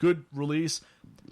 good release.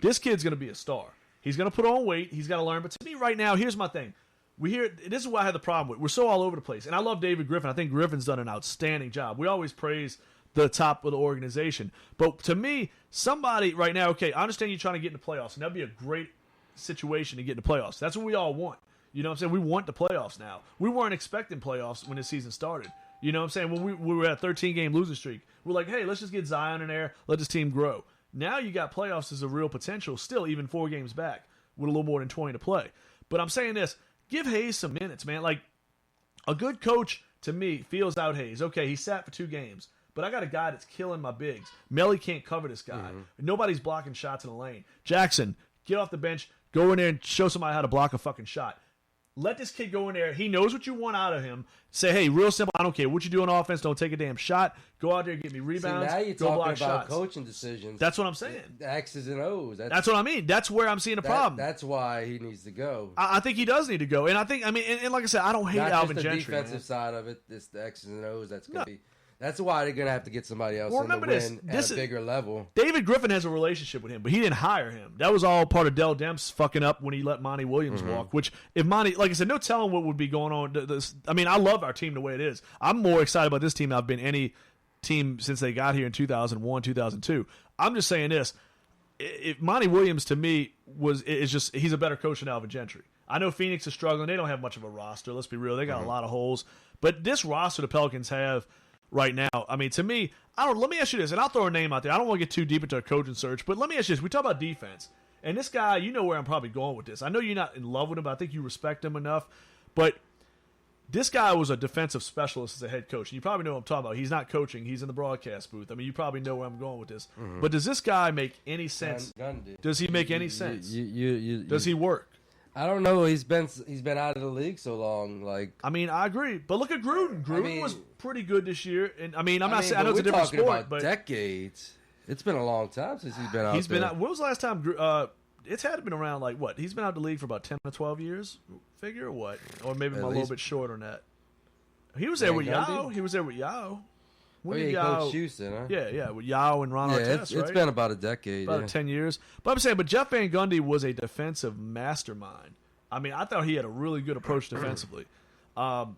This kid's going to be a star. He's going to put on weight. He's got to learn. But to me right now, here's my thing. This is what I had the problem with. We're so all over the place. And I love David Griffin. I think Griffin's done an outstanding job. We always praise the top of the organization. But to me, somebody right now, okay, I understand you're trying to get in the playoffs, and that'd be a great situation to get in the playoffs. That's what we all want. You know what I'm saying? We want the playoffs now. We weren't expecting playoffs when the season started. You know what I'm saying? When we were at a 13-game losing streak, we're like, hey, let's just get Zion in there. Let this team grow. Now you got playoffs as a real potential, still even 4 games back with a little more than 20 to play. But I'm saying this. Give Hayes some minutes, man. Like, a good coach, to me, feels out Hayes. Okay, he sat for 2 games, but I got a guy that's killing my bigs. Melly can't cover this guy. Nobody's blocking shots in the lane. Jackson, get off the bench, go in there and show somebody how to block a fucking shot. Let this kid go in there. He knows what you want out of him. Say, hey, real simple. I don't care what you do on offense. Don't take a damn shot. Go out there and get me rebounds. See, now you're go talking block about shots. coaching decisions. That's what I'm saying. The X's and O's. That's what I mean. That's where I'm seeing a problem. That's why he needs to go. I think he does need to go. And I think, and like I said, I don't hate Not Alvin just the Gentry. defensive side of it. It's the X's and O's. That's going to be. That's why they're going to have to get somebody else in to win at a bigger level. David Griffin has a relationship with him, but he didn't hire him. That was all part of Dell Demps fucking up when he let Monty Williams walk, which if Monty, like I said, no telling what would be going on. I mean, I love our team the way it is. I'm more excited about this team than I've been any team since they got here in 2001, 2002. I'm just saying this. If Monty Williams, to me, he's a better coach than Alvin Gentry. I know Phoenix is struggling. They don't have much of a roster. Let's be real. They got a lot of holes. But this roster the Pelicans have right now, I mean, to me, let me ask you this, and I'll throw a name out there. I don't want to get too deep into a coaching search, but let me ask you this. We talk about defense, and this guy, you know where I'm probably going with this. I know you're not in love with him, but I think you respect him enough. But this guy was a defensive specialist as a head coach. And you probably know what I'm talking about. He's not coaching. He's in the broadcast booth. I mean, you probably know where I'm going with this. But does this guy make any sense? Does he make any sense? Does he work? I don't know. He's been out of the league so long. Like, I mean, I agree. But look at Gruden. Gruden was pretty good this year. And I mean, I'm not saying I know it's a different sport, but decades. It's been a long time since he's been out. He's been out. When was the last time? It's had to been around like what? He's been out of the league for about 10 to 12 years. Figure or what? Or maybe a little bit shorter than that. He was there with Yao. He was there with Yao. When did Yao coach Houston? Huh? Yeah, with Yao and Ron Artest, it's been about a decade. About 10 years. But I'm saying, Jeff Van Gundy was a defensive mastermind. I mean, I thought he had a really good approach defensively. I'm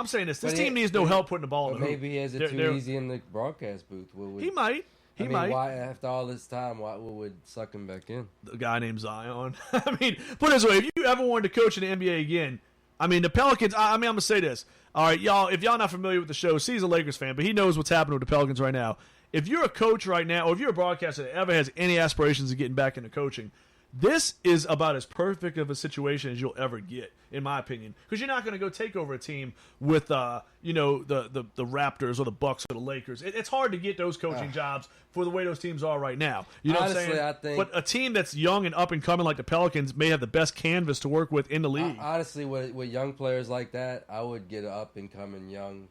saying this team needs no help putting the ball in the hoop. Maybe he has it too easy in the broadcast booth. He might. He might. Why, after all this time, what would suck him back in? The guy named Zion. I mean, put it this way. If you ever wanted to coach in the NBA again, I mean, the Pelicans, I'm going to say this. All right, y'all, if y'all not familiar with the show, C's a Lakers fan, but he knows what's happening with the Pelicans right now. If you're a coach right now, or if you're a broadcaster that ever has any aspirations of getting back into coaching, this is about as perfect of a situation as you'll ever get, in my opinion, because you're not going to go take over a team with, the Raptors or the Bucks or the Lakers. It's hard to get those coaching jobs for the way those teams are right now. You know Honestly, what I'm saying? I think, but a team that's young and up and coming like the Pelicans may have the best canvas to work with in the league. Honestly, with young players like that, I would get an up and coming young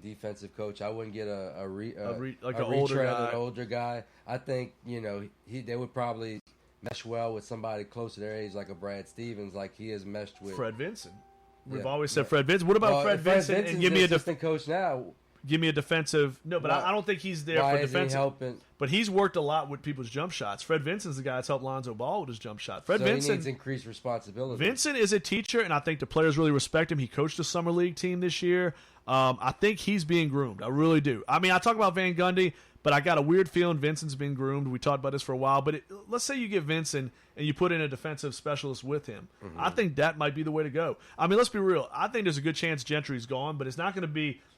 defensive coach. I wouldn't get an older guy. I think they would probably mesh well with somebody close to their age, like a Brad Stevens, like he has meshed with Fred Vinson. We've always said Fred Vinson. What about Fred Vinson? And give me a assistant coach now. Give me a defensive. No, but I don't think he's there for defensive. He helping? But he's worked a lot with people's jump shots. Fred Vinson's the guy that's helped Lonzo Ball with his jump shot. He needs increased responsibility. Vincent is a teacher, and I think the players really respect him. He coached the summer league team this year. I think he's being groomed. I really do. I mean, I talk about Van Gundy, but I got a weird feeling Vincent's been groomed. We talked about this for a while. But let's say you get Vincent and you put in a defensive specialist with him. I think that might be the way to go. I mean, let's be real. I think there's a good chance Gentry's gone, but it's not going to be –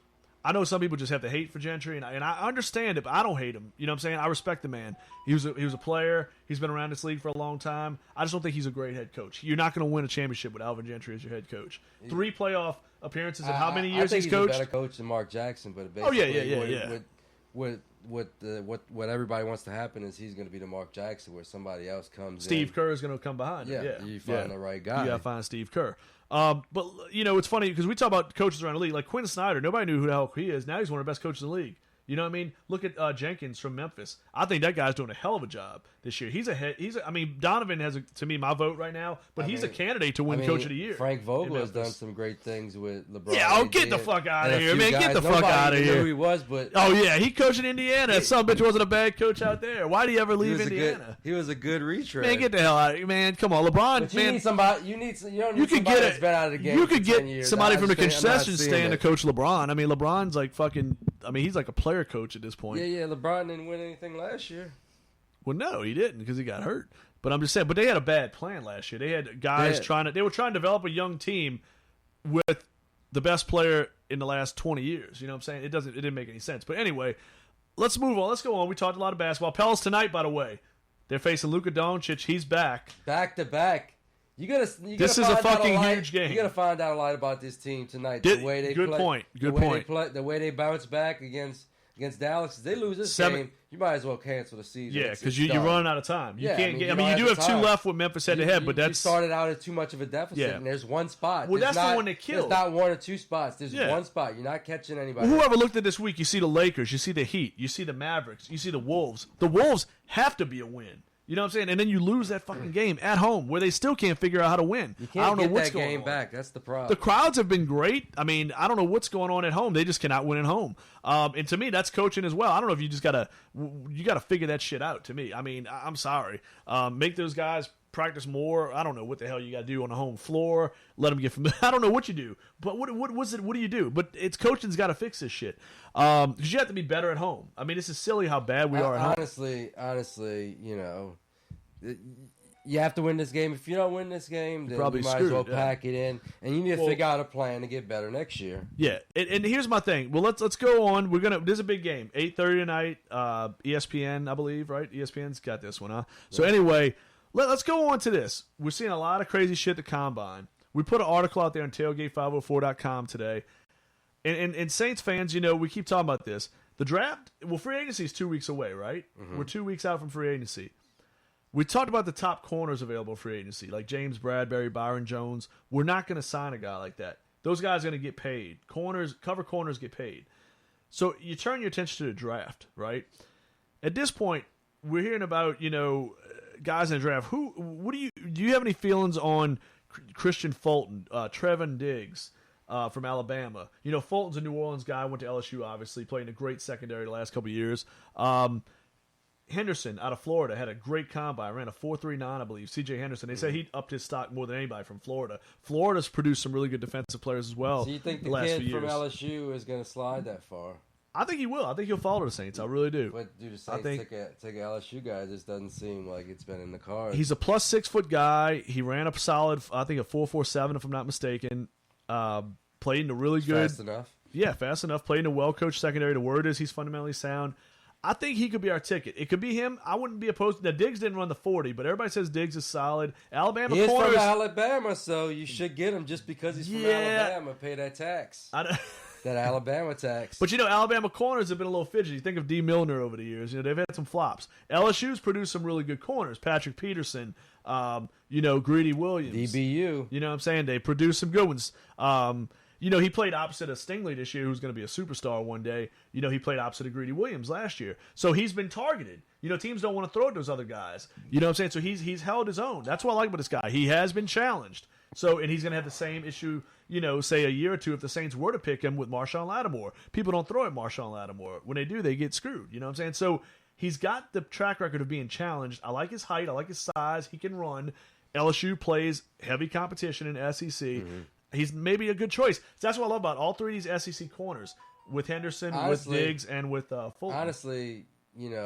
I know some people just have to hate for Gentry, and I understand it, but I don't hate him. You know what I'm saying? I respect the man. He was a player. He's been around this league for a long time. I just don't think he's a great head coach. You're not going to win a championship with Alvin Gentry as your head coach. 3 playoff appearances in how many years he's coached? He's a better coach than Mark Jackson, but what everybody wants to happen is he's going to be the Mark Jackson where somebody else comes Steve Kerr is going to come behind him. Yeah, you find the right guy. You got to find Steve Kerr. But, it's funny because we talk about coaches around the league. Like Quinn Snyder, nobody knew who the hell he is. Now he's one of the best coaches in the league. You know what I mean? Look at Jenkins from Memphis. I think that guy's doing a hell of a job this year. I mean, Donovan has, to me, my vote right now, but he's a candidate to win Coach of the Year. Frank Vogel has done some great things with LeBron. Yeah, get the fuck out of here, man. Get the fuck out of here. Knew who he was, but oh yeah, he coached in Indiana. That son of a bitch wasn't a bad coach out there. Why did he ever leave Indiana? He was a good retread. Man, get the hell out of here, man. Come on, LeBron. But man, need somebody. You don't need somebody that's been out of the game. You could for 10 get years. somebody from the concession stand to coach LeBron. I mean, LeBron's like fucking. I mean, he's like a player coach at this point. Yeah. LeBron didn't win anything last year. Well, no, he didn't because he got hurt. But I'm just saying. But they had a bad plan last year. They had guys They were trying to develop a young team with the best player in the last 20 years. You know what I'm saying? It didn't make any sense. But anyway, let's move on. Let's go on. We talked a lot of basketball. Pels tonight, by the way. They're facing Luka Doncic. He's back. Back to back. This is a fucking huge game. You got to find out a lot about this team tonight. The way they good play, point. Good point. The way they bounce back against Dallas. If they lose this game, you might as well cancel the season. Yeah, because you're running out of time. You can't get. you do have 2 left with Memphis head to head, but that's you started out at too much of a deficit, and there's one spot. Well, that's the one they killed. There's not 1 or 2 spots. There's one spot. You're not catching anybody. Well, whoever looked at this week, you see the Lakers, you see the Heat, you see the Mavericks, you see the Wolves. The Wolves have to be a win. You know what I'm saying? And then you lose that fucking game at home where they still can't figure out how to win. You can't get that game back. That's the problem. The crowds have been great. I mean, I don't know what's going on at home. They just cannot win at home. And to me, that's coaching as well. I don't know if you just gotta figure that shit out. To me, I mean, I'm sorry. Make those guys practice more. I don't know what the hell you got to do on the home floor. Let them get familiar. I don't know what you do, but what do you do? But it's coaching's got to fix this shit because you have to be better at home. I mean, this is silly how bad we are at home. Honestly, you have to win this game. If you don't win this game, then you might as well pack it in, and you need to figure out a plan to get better next year. Yeah, and here's my thing. Well, let's go on. This is a big game, 8:30 tonight. ESPN, I believe, right? ESPN's got this one, huh? So anyway. Let's go on to this. We're seeing a lot of crazy shit at the Combine. We put an article out there on tailgate504.com today. And Saints fans, we keep talking about this. The draft, free agency is 2 weeks away, right? Mm-hmm. We're 2 weeks out from free agency. We talked about the top corners available free agency, like James Bradbury, Byron Jones. We're not going to sign a guy like that. Those guys are going to get paid. Cover corners get paid. So you turn your attention to the draft, right? At this point, we're hearing about, guys in the draft. Do you have any feelings on Christian Fulton, Trevon Diggs from Alabama? Fulton's a New Orleans guy, went to LSU, obviously, played in a great secondary the last couple of years. Henderson out of Florida had a great combine, ran a 4.39, I believe. C.J. Henderson. They said he upped his stock more than anybody from Florida. Florida's produced some really good defensive players as well. So you think the kid from LSU is going to slide that far? I think he will. I think he'll follow the Saints. I really do. But do the Saints take an LSU guy? It just doesn't seem like it's been in the cards. He's a plus 6 foot guy. He ran a solid, I think, a 4.47 if I'm not mistaken. Played in a really good. Fast enough. Yeah, fast enough. Played in a well coached secondary. The word is he's fundamentally sound. I think he could be our ticket. It could be him. I wouldn't be opposed. Now Diggs didn't run the 40, but everybody says Diggs is solid. Alabama corners. He's from Alabama, so you should get him just because he's from Alabama. Pay that tax. That Alabama tax. But, Alabama corners have been a little fidgety. Think of D. Milner over the years. They've had some flops. LSU's produced some really good corners. Patrick Peterson, Greedy Williams. DBU. You know what I'm saying? They produced some good ones. He played opposite of Stingley this year, who's going to be a superstar one day. He played opposite of Greedy Williams last year. So he's been targeted. Teams don't want to throw at those other guys. You know what I'm saying? So he's held his own. That's what I like about this guy. He has been challenged. So, and he's going to have the same issue, say a year or two if the Saints were to pick him with Marshawn Lattimore. People don't throw at Marshawn Lattimore. When they do, they get screwed. You know what I'm saying? So he's got the track record of being challenged. I like his height. I like his size. He can run. LSU plays heavy competition in SEC. Mm-hmm. He's maybe a good choice. So that's what I love about all three of these SEC corners with Henderson, with Diggs, and with Fulton. Honestly, in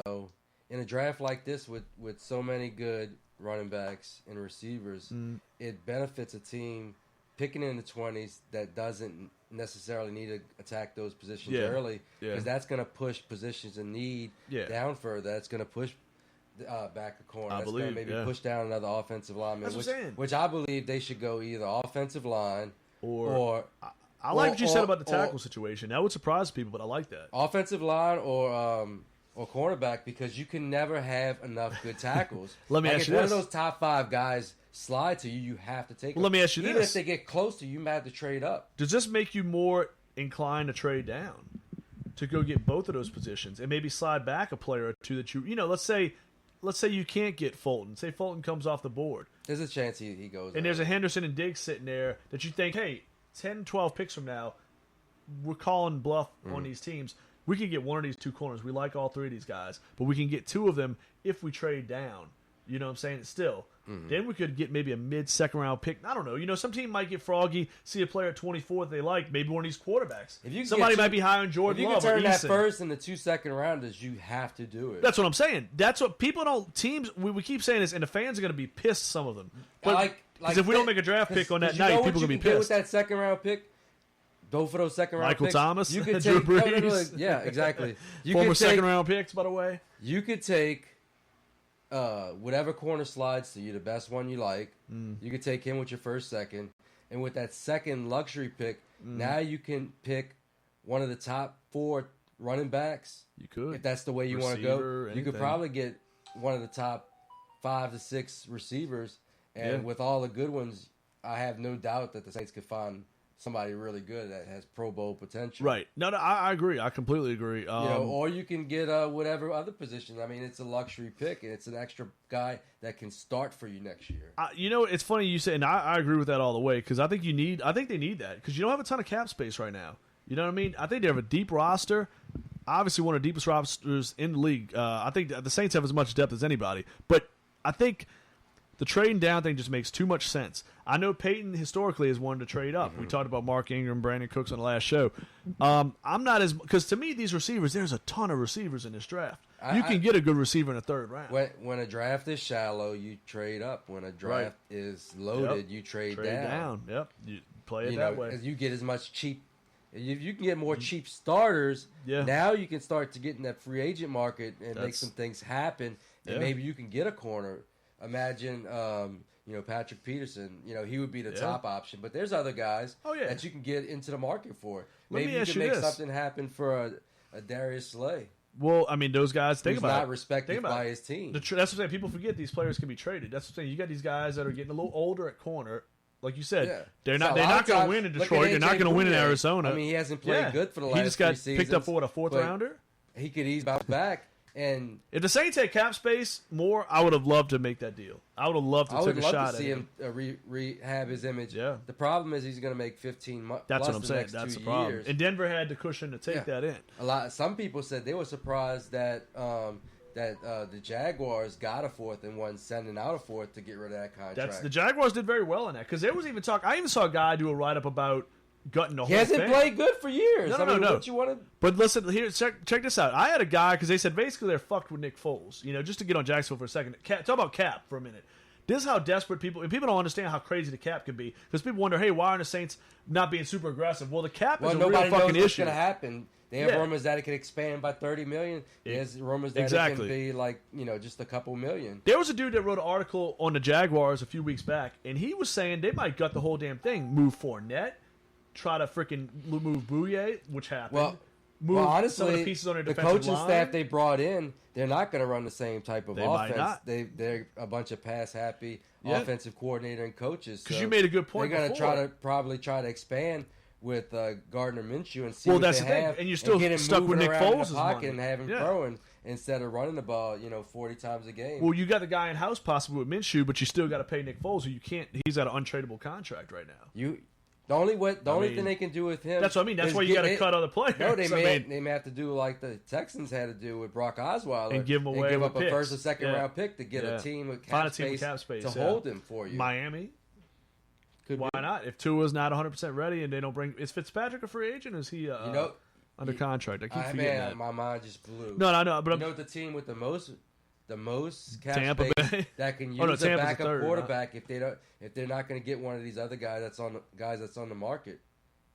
a draft like this with so many good running backs and receivers, it benefits a team picking in the 20s that doesn't necessarily need to attack those positions early because that's going to push positions in need down further. That's going to push back a corner. That's going to maybe push down another offensive lineman, which I believe they should go either offensive line or I like what you said about the tackle situation. That would surprise people, but I like that. Offensive line or cornerback because you can never have enough good tackles. Let me ask you this. If one of those top 5 guys slide to you, you have to take them. Let me ask you this. Even if they get close to you, you might have to trade up. Does this make you more inclined to trade down? to go get both of those positions and maybe slide back a player or two that let's say you can't get Fulton. Say Fulton comes off the board. There's a chance he goes. And there's a Henderson and Diggs sitting there that you think, hey, 10, 12 picks from now, we're calling bluff on these teams. We can get one of these two corners. We like all three of these guys, but we can get two of them if we trade down. You know what I'm saying? Still. Then we could get maybe a mid-second round pick. I don't know. Some team might get froggy, see a player at 24 that they like, maybe one of these quarterbacks. Somebody might be high on Jordan Love. If you can turn or that first and the 2 second rounders, you have to do it. That's what I'm saying. That's what people don't. Teams, we keep saying this, and the fans are going to be pissed, some of them. But because if we don't make a draft pick on that night, people are going to be pissed. With that second round pick, go for those second round picks. Michael Thomas, you could Drew take, Brees. Yeah, exactly. Former second round picks, by the way. You could take whatever corner slides to you, the best one you like. You could take him with your first, second. And with that second luxury pick, now you can pick one of the top 4 running backs. You could. If that's the way you want to go. You could probably get one of the top 5 to 6 receivers. And with all the good ones, I have no doubt that the Saints could find somebody really good that has Pro Bowl potential. Right. No, I agree. I completely agree. Or you can get whatever other position. I mean, it's a luxury pick, and it's an extra guy that can start for you next year. It's funny you say, and I agree with that all the way, because I think they need that, because you don't have a ton of cap space right now. You know what I mean? I think they have a deep roster. Obviously, one of the deepest rosters in the league. I think the Saints have as much depth as anybody, but I think the trading down thing just makes too much sense. I know Peyton historically has wanted to trade up. We talked about Mark Ingram, Brandon Cooks on the last show. I'm not as, because to me these receivers, there's a ton of receivers in this draft. You can get a good receiver in the third round. When a draft is shallow, you trade up. When a draft is loaded, you trade down. Yep, you play it that way. You get as much cheap. You can get more cheap starters. Now you can start to get in that free agent market and make some things happen. And maybe you can get a corner. Imagine, Patrick Peterson. He would be the top option. But there's other guys that you can get into the market for. Maybe you can make something happen for a Darius Slay. Well, I mean, those guys, think about it. Not respected by his team. That's what I'm saying. People forget these players can be traded. That's what I'm saying. You got these guys that are getting a little older at corner. Like you said, they're not going to win in Detroit. They're not going to win in Arizona. I mean, he hasn't played good for the last 3 seasons. He just got picked up for, a 4th rounder? He could ease back. And if the Saints had cap space more, I would have loved to make that deal. I would have loved to take a shot at him. I would love to see him rehab his image. Yeah. The problem is he's going to make $15 million. That's what I'm saying. That's the problem. Years. And Denver had the cushion to take that in. Some people said they were surprised that the Jaguars got a 4th and 1, sending out a 4th to get rid of that contract. The Jaguars did very well in that, because there was even talk. I even saw a guy do a write up about gutting the whole thing. He hasn't played good for years. No. What you want to... But listen, here, check this out. I had a guy, because they said basically they're fucked with Nick Foles. Just to get on Jacksonville for a second. Talk about cap for a minute. This is how desperate people don't understand how crazy the cap can be, because people wonder, hey, why aren't the Saints not being super aggressive? Well, the cap is a real fucking issue. Nobody knows what's going to happen. They have rumors that it could expand by $30 million. There's rumors that it can be like, just a couple million. There was a dude that wrote an article on the Jaguars a few weeks back, and he was saying they might gut the whole damn thing. Move Fournette, try to freaking move Bouye, which happened. Honestly, some of the pieces on their the defensive coaching line. staff they brought in, they're not going to run the same type of offense. Might not. They're a bunch of pass-happy offensive coordinator and coaches. Because you made a good point. They're going to probably try to expand with Gardner Minshew and see what that's they have. Thing. And you're still stuck with Nick Foles' in the pocket and have him throwing instead of running the ball, 40 times a game. Well, you got the guy in house possibly with Minshew, but you still got to pay Nick Foles, who you can't. He's got an untradeable contract right now. The only thing they can do with him. That's what I mean. That's why you got to cut other players. No, they may have to do like the Texans had to do with Brock Osweiler and give him away, give up picks. a first or second round pick to get a team with cap space to hold him for you. Miami. Why not? If Tua's not 100% ready and they don't bring, is Fitzpatrick a free agent? Or is he under contract? I keep forgetting that. My mind just blew. No, but the team with the most cap Tampa space Bay? that can use a backup quarterback if they're not going to get one of these other guys that's on the market.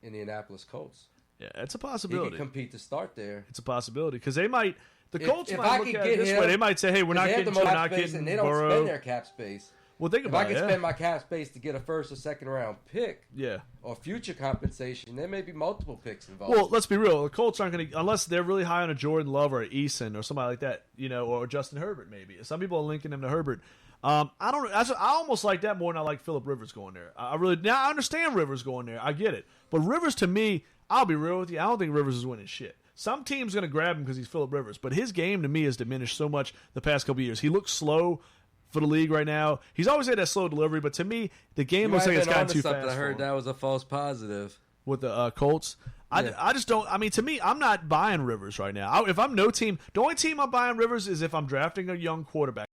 Indianapolis Colts. Yeah, it's a possibility. He can compete to start there. It's a possibility because they might. The Colts might look at it this way. They might say, "Hey, we're not getting and they don't spend their cap space." Well, think about it. If I can spend my cap space to get a first or second round pick, yeah, or future compensation, there may be multiple picks involved. Well, let's be real. The Colts aren't going to, unless they're really high on a Jordan Love or Eason or somebody like that, or Justin Herbert maybe. Some people are linking him to Herbert. I don't. I almost like that more than I like Phillip Rivers going there. I understand Rivers going there. I get it, but Rivers to me, I'll be real with you. I don't think Rivers is winning shit. Some team's going to grab him because he's Phillip Rivers, but his game to me has diminished so much the past couple years. He looks slow for the league right now. He's always had that slow delivery, but to me, the game looks like it's gotten too fast. I heard that was a false positive with the Colts. I just don't. I mean, to me, I'm not buying Rivers right now. If I'm no team, the only team I'm buying Rivers is if I'm drafting a young quarterback.